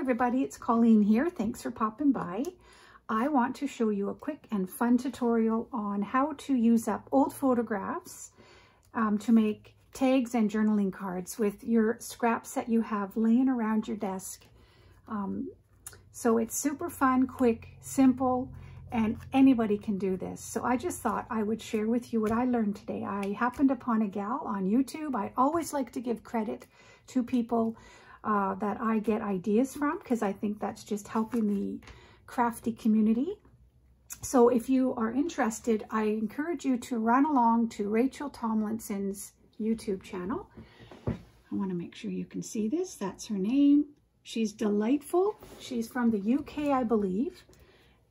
everybody, it's Colleen here. Thanks for popping by. I want to show you a quick and fun tutorial on how to use up old photographs to make tags and journaling cards with your scraps that you have laying around your desk. So it's super fun, quick, simple, and anybody can do this. So I just thought I would share with you what I learned today. I happened upon a gal on YouTube. I always like to give credit to people that I get ideas from, because I think that's just helping the crafty community. So if you are interested, I encourage you to run along to Rachel Tomlinson's YouTube channel. I want to make sure you can see this. That's her name. She's delightful. She's from the UK, I believe.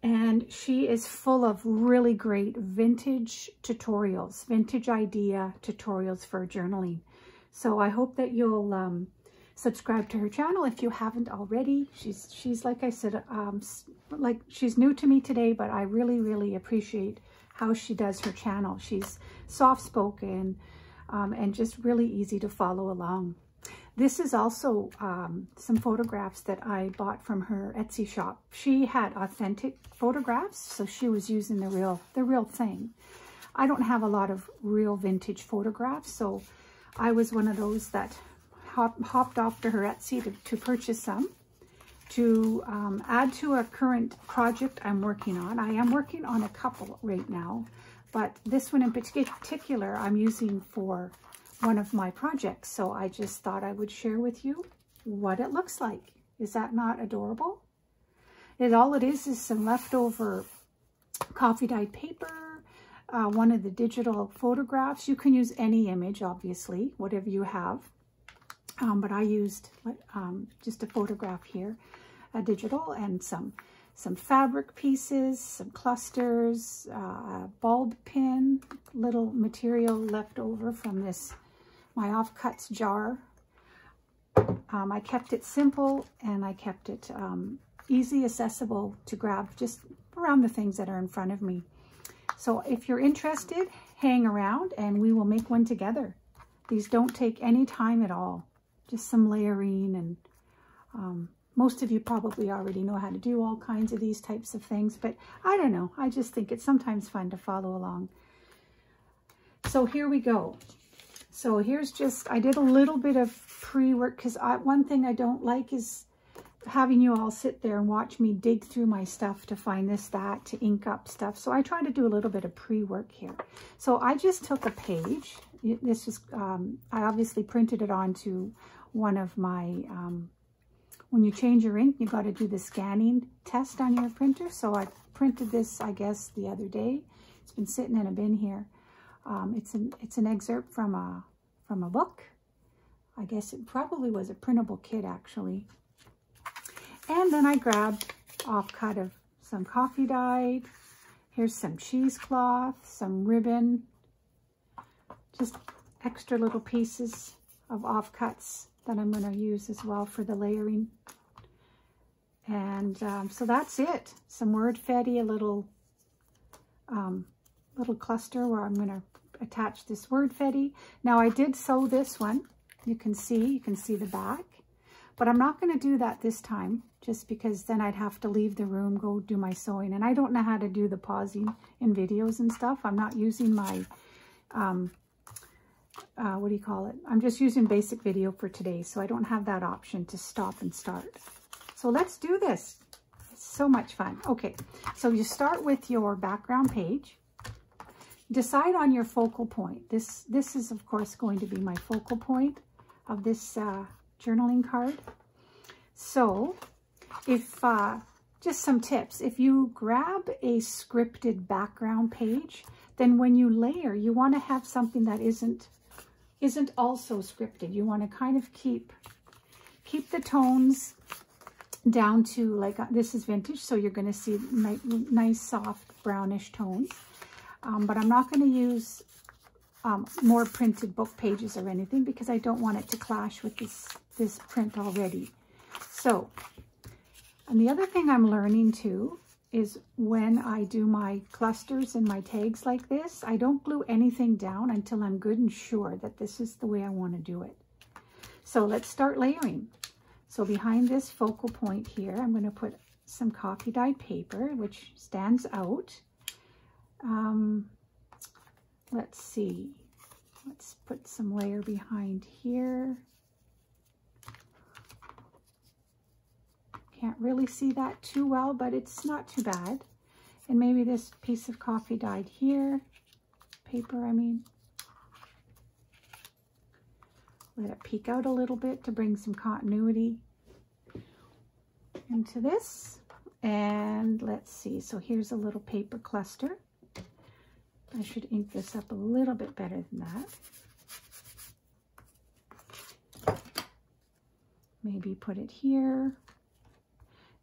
And she is full of really great vintage tutorials, vintage idea tutorials for journaling. So I hope that you'll subscribe to her channel if you haven't already. She's like I said, she's new to me today, but I really appreciate how she does her channel. She's soft-spoken and just really easy to follow along. This is also some photographs that I bought from her Etsy shop. She had authentic photographs, so she was using the real thing. I don't have a lot of real vintage photographs, so I was one of those that hopped off to her Etsy to purchase some to add to a current project I'm working on. I am working on a couple right now, but this one in particular I'm using for one of my projects. So I just thought I would share with you what it looks like. Is that not adorable? All it is some leftover coffee dyed paper, one of the digital photographs. You can use any image, obviously, whatever you have. But I used just a photograph here, a digital, and some fabric pieces, some clusters, a bulb pin, little material left over from my offcuts jar. I kept it simple, and I kept it easy accessible to grab just around the things that are in front of me. So if you're interested, hang around and we will make one together. These don't take any time at all. Just some layering, and most of you probably already know how to do all kinds of these types of things, but I don't know. I just think it's sometimes fun to follow along. So here we go. So here's I did a little bit of pre-work, because one thing I don't like is having you all sit there and watch me dig through my stuff to find this, that, to ink up stuff. So I try to do a little bit of pre-work here. So I just took a page. This is, I obviously printed it onto one of my, when you change your ink, you got to do the scanning test on your printer. So I printed this, I guess, the other day. It's been sitting in a bin here. It's an excerpt from a book. I guess it probably was a printable kit, actually. And then I grabbed offcut of some coffee dyed. Here's some cheesecloth, some ribbon, just extra little pieces of offcuts that I'm going to use as well for the layering. And so that's it. Some wordfetti, a little cluster where I'm going to attach this wordfetti. Now I did sew this one. You can see the back, but I'm not going to do that this time, just because then I'd have to leave the room, go do my sewing, and I don't know how to do the pausing in videos and stuff. I'm not using my what do you call it? I'm just using basic video for today, so I don't have that option to stop and start. So let's do this. It's so much fun. Okay, so you start with your background page. Decide on your focal point. This is, of course, going to be my focal point of this journaling card. So if, just some tips, if you grab a scripted background page, then when you layer, you want to have something that isn't also scripted. You want to kind of keep the tones down to, like, this is vintage, so you're going to see nice soft brownish tones. But I'm not going to use more printed book pages or anything, because I don't want it to clash with this print already. So, and the other thing I'm learning too is when I do my clusters and my tags like this, I don't glue anything down until I'm good and sure that this is the way I want to do it. So let's start layering. So behind this focal point here, I'm going to put some coffee dyed paper, which stands out. Let's see. Let's put some layer behind here. Can't really see that too well, but it's not too bad. And maybe this piece of coffee dyed here, paper, I mean. Let it peek out a little bit to bring some continuity into this. And let's see, so here's a little paper cluster. I should ink this up a little bit better than that. Maybe put it here.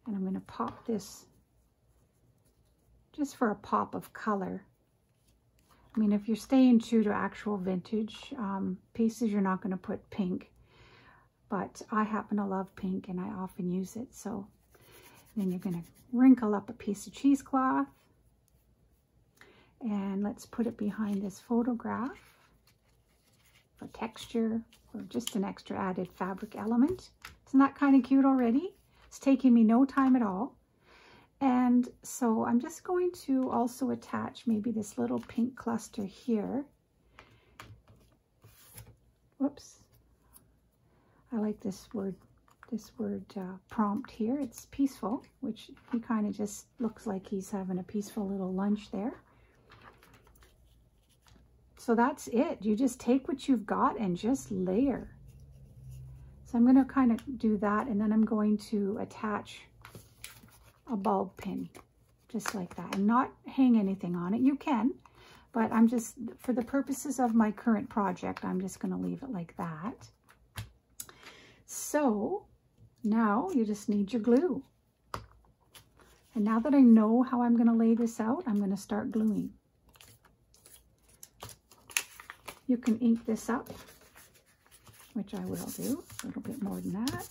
And I'm going to pop this just for a pop of color. I mean, if you're staying true to actual vintage pieces, you're not going to put pink. But I happen to love pink and I often use it. So then you're going to wrinkle up a piece of cheesecloth. And let's put it behind this photograph for texture, or just an extra added fabric element. Isn't that kind of cute already? It's taking me no time at all. And so I'm just going to also attach maybe this little pink cluster here. Whoops. I like this word prompt here. It's peaceful, which he kind of just looks like he's having a peaceful little lunch there. So that's it. You just take what you've got and just layer. So I'm going to kind of do that, and then I'm going to attach a bulb pin just like that and not hang anything on it. You can, but I'm just, for the purposes of my current project, I'm just going to leave it like that. So now you just need your glue. And now that I know how I'm going to lay this out, I'm going to start gluing. You can ink this up, which I will do, a little bit more than that.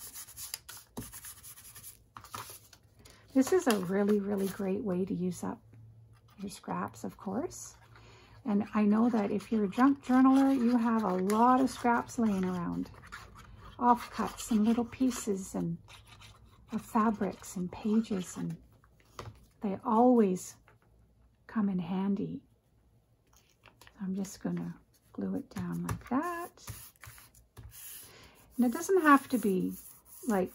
This is a really, really great way to use up your scraps, of course. And I know that if you're a junk journaler, you have a lot of scraps laying around. Offcuts and little pieces and of fabrics and pages, and they always come in handy. I'm just going to glue it down like that. And it doesn't have to be like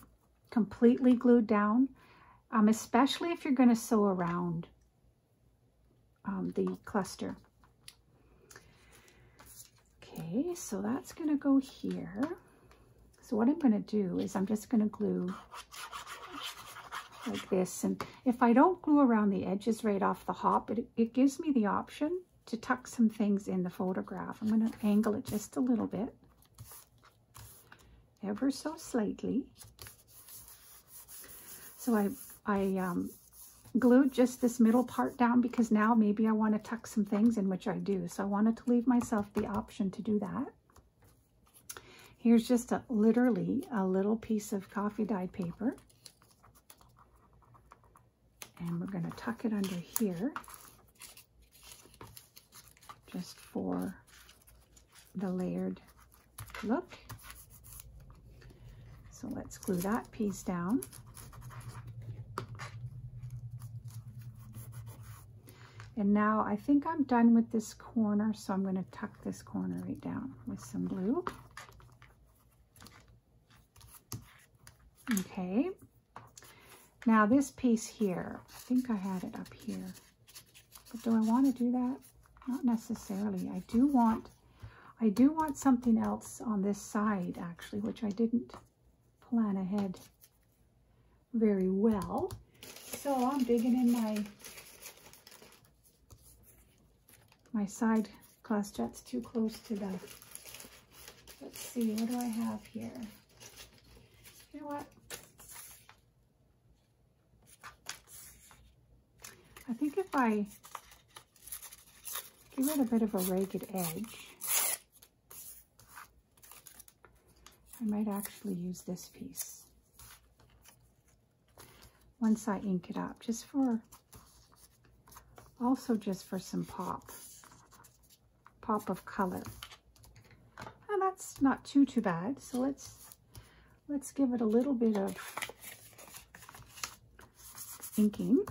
completely glued down, especially if you're going to sew around the cluster. Okay, so that's going to go here. So what I'm going to do is I'm just going to glue like this. And if I don't glue around the edges right off the hop, it gives me the option to tuck some things in the photograph. I'm going to angle it just a little bit, ever so slightly. So I glued just this middle part down because now maybe I want to tuck some things in, which I do. So I wanted to leave myself the option to do that. Here's just literally a little piece of coffee dyed paper. And we're going to tuck it under here, just for the layered look. So let's glue that piece down. And now I think I'm done with this corner, so I'm going to tuck this corner right down with some glue. Okay. Now this piece here, I think I had it up here. But do I want to do that? Not necessarily. I do want something else on this side, actually, which I didn't plan ahead very well. So I'm digging in my side cluster. That's too close to the, let's see, what do I have here? You know what? I think if I give it a bit of a ragged edge, I might actually use this piece once I ink it up, just for, also just for some pop of color. And that's not too bad. So let's let's give it a little bit of inking.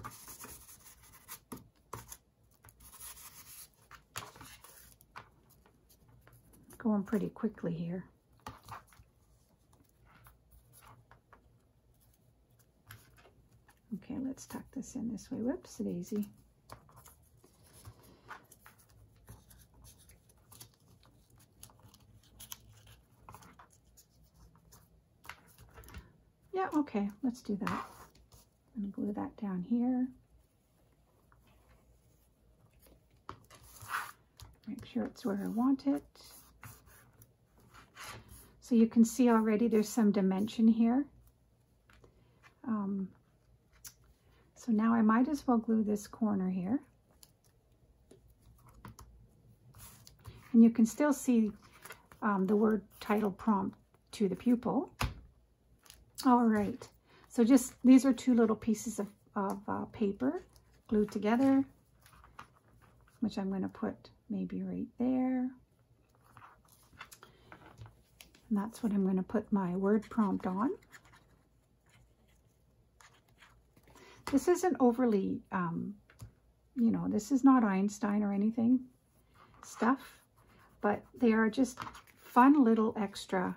Going pretty quickly here. Okay, let's tuck this in this way. Whoops, daisy. Yeah, okay, let's do that. I'm going to glue that down here. Make sure it's where I want it. So you can see already there's some dimension here. So now I might as well glue this corner here. And you can still see the word title prompt to the pupil. All right, so just these are two little pieces of paper glued together, which I'm going to put maybe right there. And that's what I'm going to put my word prompt on. This isn't overly, you know, this is not Einstein or anything stuff, but they are just fun little extra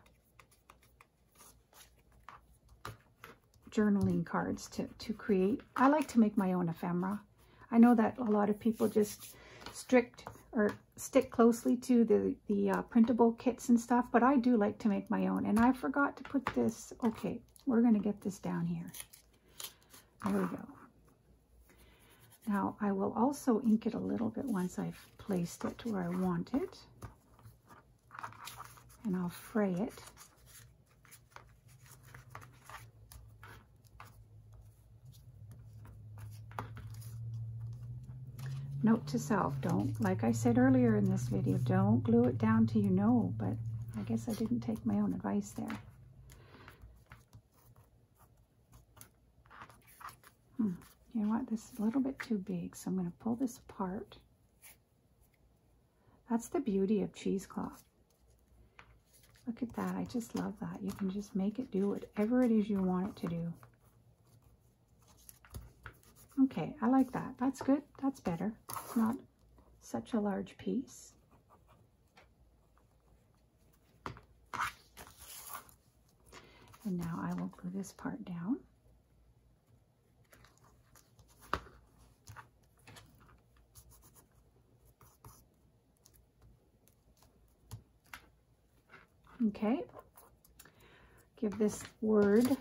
journaling cards to create. I like to make my own ephemera. I know that a lot of people just stick closely to the printable kits and stuff, but I do like to make my own. And I forgot to put this. Okay, we're going to get this down here. There we go. Now I will also ink it a little bit once I've placed it where I want it, and I'll fray it. Note to self, don't, like I said earlier in this video, don't glue it down till you know, but I guess I didn't take my own advice there. You know what, this is a little bit too big, so I'm going to pull this apart. That's the beauty of cheesecloth. Look at that, I just love that. You can just make it do whatever it is you want it to do. Okay, I like that. That's good. That's better. It's not such a large piece. And now I will glue this part down. Okay. Give this word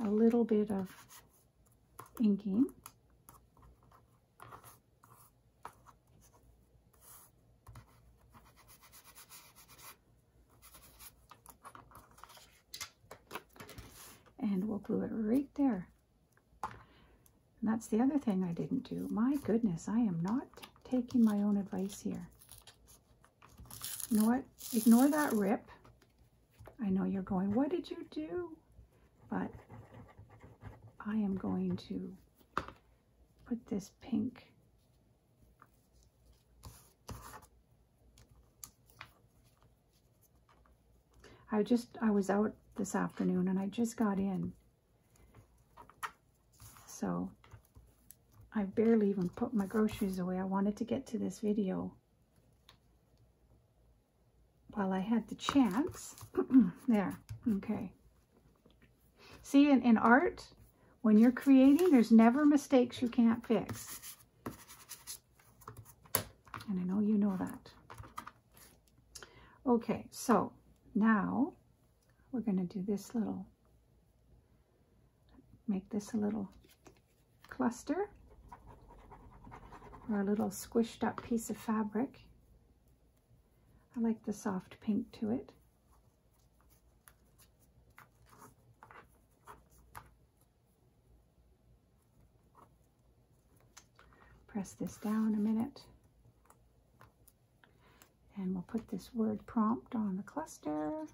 a little bit of inking. And we'll glue it right there. And that's the other thing I didn't do. My goodness, I am not taking my own advice here. You know what? Ignore that rip. I know you're going, what did you do? But I am going to put this pink I was out this afternoon and I just got in, so I barely even put my groceries away. I wanted to get to this video while I had the chance. There, okay. See, in art, when you're creating, there's never mistakes you can't fix. And I know you know that. Okay, so now we're going to do this little, make this a little cluster or a little squished up piece of fabric. I like the soft pink to it. Press this down a minute. And we'll put this word prompt on the cluster.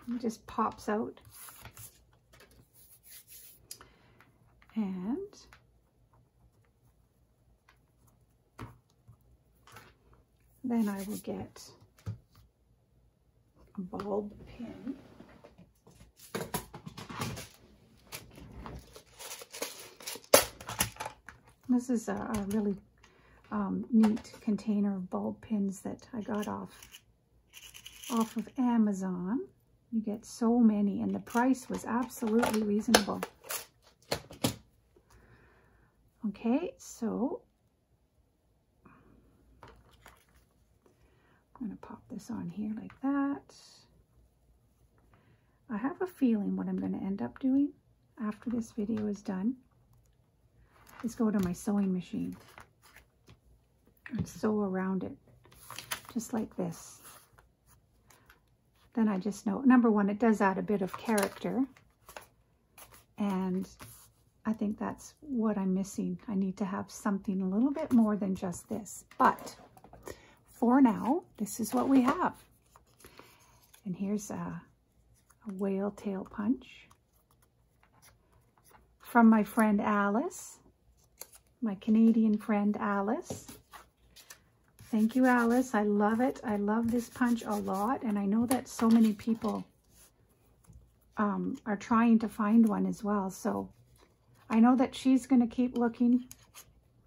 It just pops out. And Then I will get a bulb pin. This is a really neat container of bulb pins that I got off of Amazon. You get so many, and the price was absolutely reasonable. Okay, so I'm going to pop this on here like that. I have a feeling what I'm going to end up doing after this video is done is go to my sewing machine and sew around it just like this. Then I just know, number one, it does add a bit of character, and I think that's what I'm missing. I need to have something a little bit more than just this, but for now, this is what we have. And here's a whale tail punch from my friend Alice, my Canadian friend Alice. Thank you, Alice. I love it. I love this punch a lot, and I know that so many people are trying to find one as well. So I know that she's going to keep looking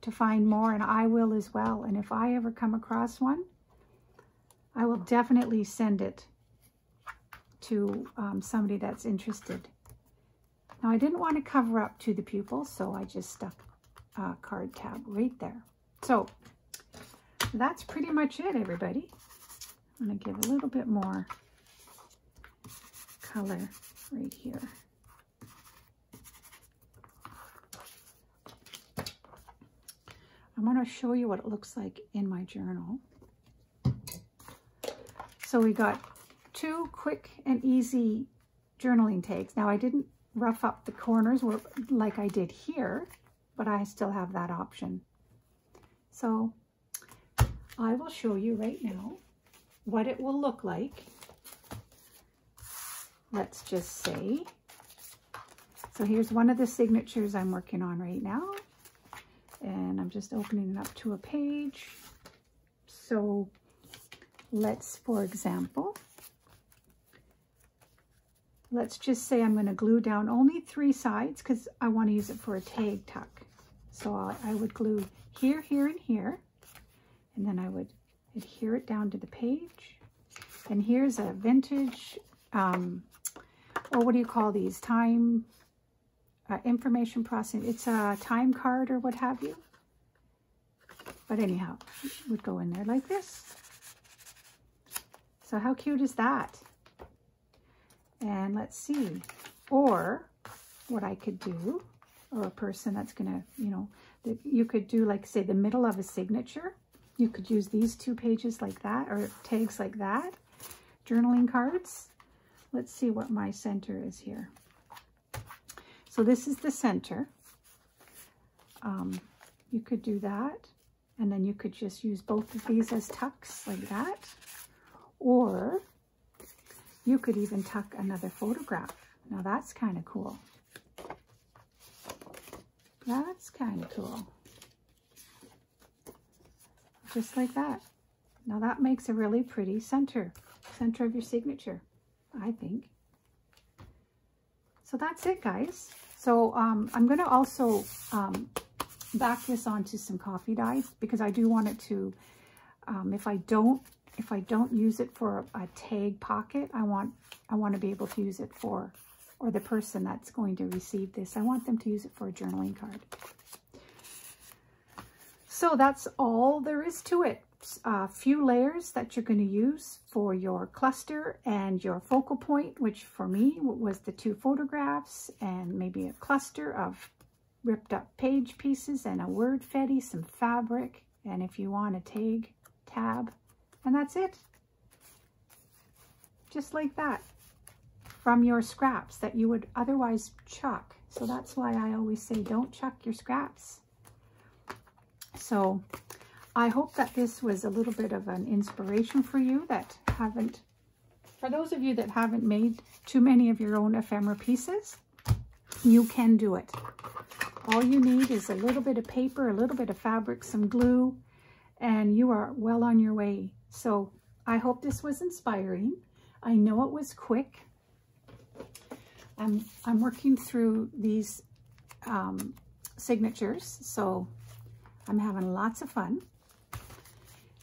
to find more, and I will as well. And if I ever come across one, I will definitely send it to somebody that's interested. Now, I didn't want to cover up to the pupil, so I just stuck a card tab right there. So that's pretty much it, everybody. I'm going to give a little bit more color right here. I'm going to show you what it looks like in my journal. So we got 2 quick and easy journaling tags. Now, I didn't rough up the corners like I did here, but I still have that option. So I will show you right now what it will look like. Let's just say, so here's one of the signatures I'm working on right now, and I'm just opening it up to a page. So let's, for example, let's just say I'm going to glue down only 3 sides because I want to use it for a tag tuck. So I would glue here, here, and here. And then I would adhere it down to the page. And here's a vintage, or what do you call these? Time, information processing. It's a time card or what have you. But anyhow, it would go in there like this. So how cute is that? And let's see. Or what I could do, or a person that's going to, you know, that you could do, like, say, the middle of a signature. You could use these 2 pages like that, or tags like that. Journaling cards. Let's see what my center is here. So this is the center. You could do that. And then you could just use both of these as tucks like that. Or you could even tuck another photograph. Now that's kind of cool. That's kind of cool. Just like that. Now that makes a really pretty center of your signature, I think. So that's it, guys. So I'm going to also back this onto some coffee dyes because I do want it to, if I don't use it for a tag pocket, I want to be able to use it for, or the person that's going to receive this, I want them to use it for a journaling card. So that's all there is to it. A few layers that you're going to use for your cluster and your focal point, which for me was the 2 photographs and maybe a cluster of ripped up page pieces and a word fetty, some fabric, and if you want a tag tab, and that's it. Just like that, from your scraps that you would otherwise chuck. So that's why I always say don't chuck your scraps. So I hope that this was a little bit of an inspiration for you that haven't, for those of you that haven't made too many of your own ephemera pieces, you can do it. All you need is a little bit of paper, a little bit of fabric, some glue, and you are well on your way. So I hope this was inspiring. I know it was quick. I'm working through these signatures, so I'm having lots of fun.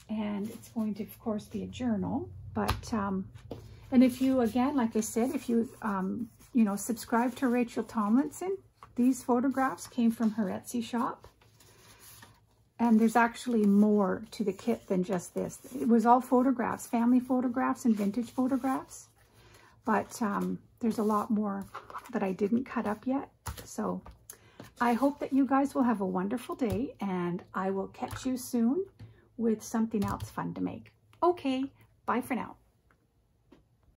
And it's going to, of course, be a journal. But, and if you, again, like I said, if you, you know, subscribe to Rachel Tomlinson, these photographs came from her Etsy shop. And there's actually more to the kit than just this. It was all photographs, family photographs and vintage photographs. But there's a lot more that I didn't cut up yet. So I hope that you guys will have a wonderful day, and I will catch you soon with something else fun to make. Okay, bye for now.